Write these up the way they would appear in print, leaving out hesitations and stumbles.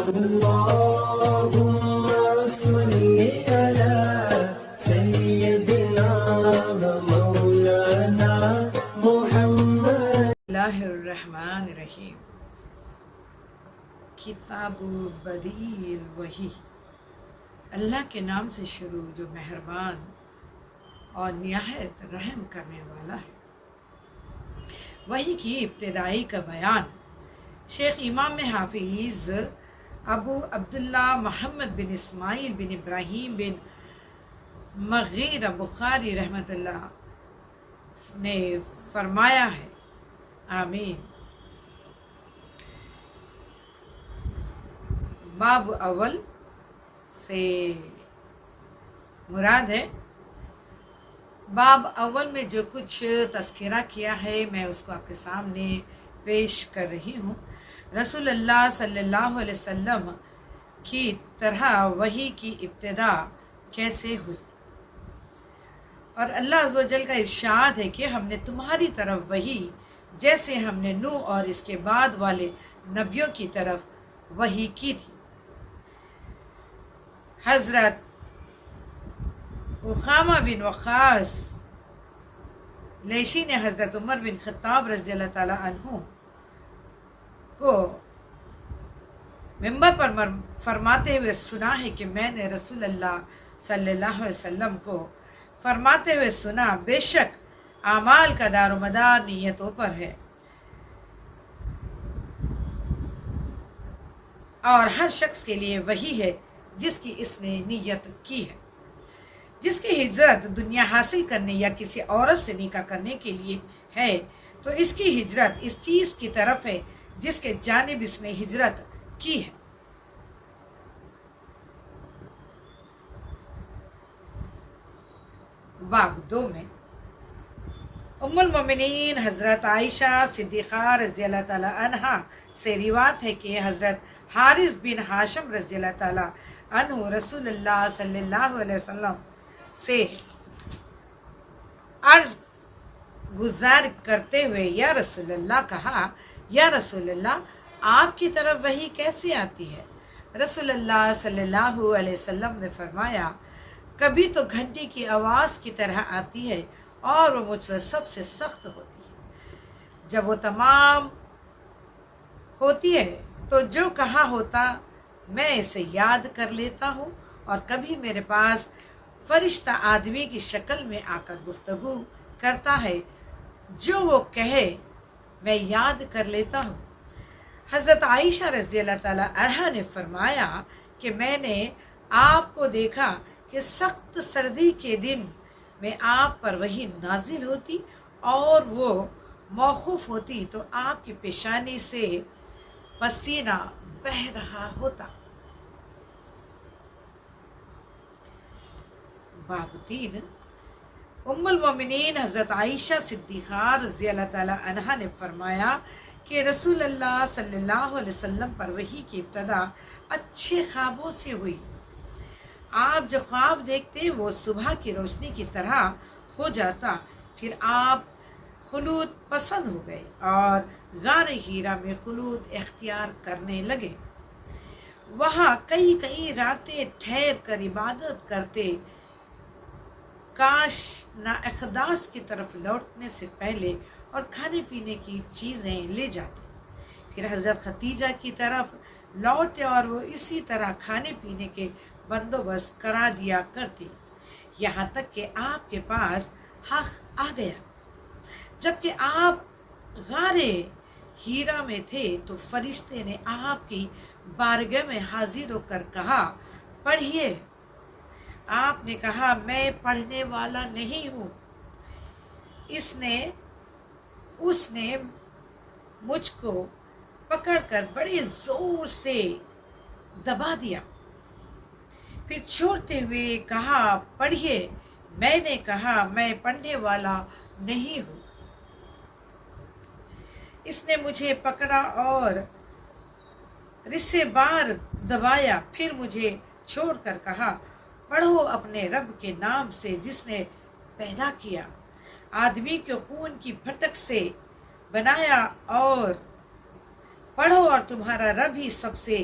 اللهم صل على سيدنا ومولانا محمد. اللہ الرحمن الرحیم. کتاب بدیع الوحی. اللہ کے نام سے شروع جو مہربان اور نہایت رحم کرنے والا ہے. وحی کی ابتدائی کا بیان شیخ امام حافظ ابو عبداللہ محمد بن اسماعیل بن ابراہیم بن مغیرہ بخاری رحمۃ اللہ نے فرمایا ہے. آمین. باب اول سے مراد ہے باب اول میں جو کچھ تذکرہ کیا ہے میں اس کو آپ کے سامنے پیش کر رہی ہوں. رسول اللہ صلی اللہ علیہ وسلم کی طرح وحی کی ابتدا کیسے ہوئی، اور اللہ عز و جل کا ارشاد ہے کہ ہم نے تمہاری طرف وحی جیسے ہم نے نوح اور اس کے بعد والے نبیوں کی طرف وحی کی تھی. حضرت اخامہ بن وقاص لیشی نے حضرت عمر بن خطاب رضی اللہ تعالی عنہ کو ممبر پر فرماتے ہوئے سنا ہے کہ میں نے رسول اللہ صلی اللہ علیہ وسلم کو فرماتے ہوئے سنا، بے شک اعمال کا دار و مدار نیتوں پر ہے، اور ہر شخص کے لیے وہی ہے جس کی اس نے نیت کی ہے. جس کی ہجرت دنیا حاصل کرنے یا کسی عورت سے نکاح کرنے کے لیے ہے تو اس کی ہجرت اس چیز کی طرف ہے جس کے جانب اس نے ہجرت کی ہے. باب دو میں ام المومنین حضرت عائشہ صدیقہ رضی اللہ تعالی عنہا سے روایت ہے کہ حضرت حارث بن ہاشم رضی اللہ تعالی عنہ رسول اللہ صلی اللہ علیہ وسلم سے عرض گزار کرتے ہوئے یا رسول اللہ کہا، یا رسول اللہ آپ کی طرف وحی کیسے آتی ہے؟ رسول اللہ صلی اللہ علیہ وسلم نے فرمایا، کبھی تو گھنٹی کی آواز کی طرح آتی ہے اور وہ مجھ پر سب سے سخت ہوتی ہے. جب وہ تمام ہوتی ہے تو جو کہا ہوتا میں اسے یاد کر لیتا ہوں، اور کبھی میرے پاس فرشتہ آدمی کی شکل میں آ کر گفتگو کرتا ہے، جو وہ کہے میں یاد کر لیتا ہوں. حضرت عائشہ رضی اللہ تعالی عنہا نے فرمایا کہ میں نے آپ کو دیکھا کہ سخت سردی کے دن میں آپ پر وحی نازل ہوتی اور وہ موقوف ہوتی تو آپ کی پیشانی سے پسینہ بہہ رہا ہوتا. باب تین ام المومنین حضرت عائشہ صدیقہ رضی اللہ تعالی عنہا نے فرمایا کہ رسول اللہ صلی اللہ علیہ وسلم پر وحی کی ابتدا اچھے خوابوں سے ہوئی. آپ جو خواب دیکھتے وہ صبح کی روشنی کی طرح ہو جاتا. پھر آپ خلوت پسند ہو گئے اور غار ہیرا میں خلوت اختیار کرنے لگے. وہاں کئی راتیں ٹھہر کر عبادت کرتے، کاش نہ اقداس کی طرف لوٹنے سے پہلے اور کھانے پینے کی چیزیں لے جاتے. پھر حضرت ختیجہ کی طرف لوٹے اور وہ اسی طرح کھانے پینے کے بندوبست کرا دیا کرتی، یہاں تک کہ آپ کے پاس حق آ گیا. جبکہ آپ غار ہیرا میں تھے تو فرشتے نے آپ کی بارگاہ میں حاضر ہو کر کہا، پڑھیے. آپ نے کہا، میں پڑھنے والا نہیں ہوں. اس نے مجھ کو پکڑ کر بڑے زور سے دبا دیا، پھر چھوڑتے ہوئے کہا، پڑھیے. میں نے کہا، میں پڑھنے والا نہیں ہوں. اس نے مجھے پکڑا اور رسے بار دبایا، پھر مجھے چھوڑ کر کہا، پڑھو اپنے رب کے نام سے جس نے پیدا کیا، آدمی کے خون کی پھٹک سے بنایا، اور پڑھو اور تمہارا رب ہی سب سے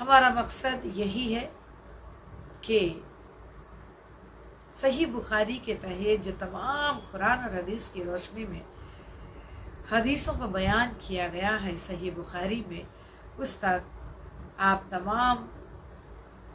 ہمارا مقصد یہی ہے کہ صحیح بخاری کے تحت جو تمام قرآن اور حدیث کی روشنی میں حدیثوں کو بیان کیا گیا ہے صحیح بخاری میں، اس تک آپ تمام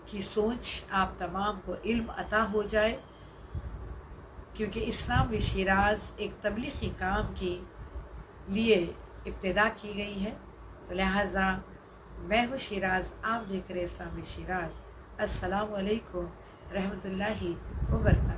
کی سوچ، آپ تمام کو علم عطا ہو جائے، کیونکہ اسلام و شیراز ایک تبلیغی کام کے لیے ابتدا کی گئی ہے، تو لہٰذا میں ہوں شیراز، آپ دیکھ رہے اسلام و شیراز۔ السلام علیکم رحمۃ اللہ وبرکاتہ۔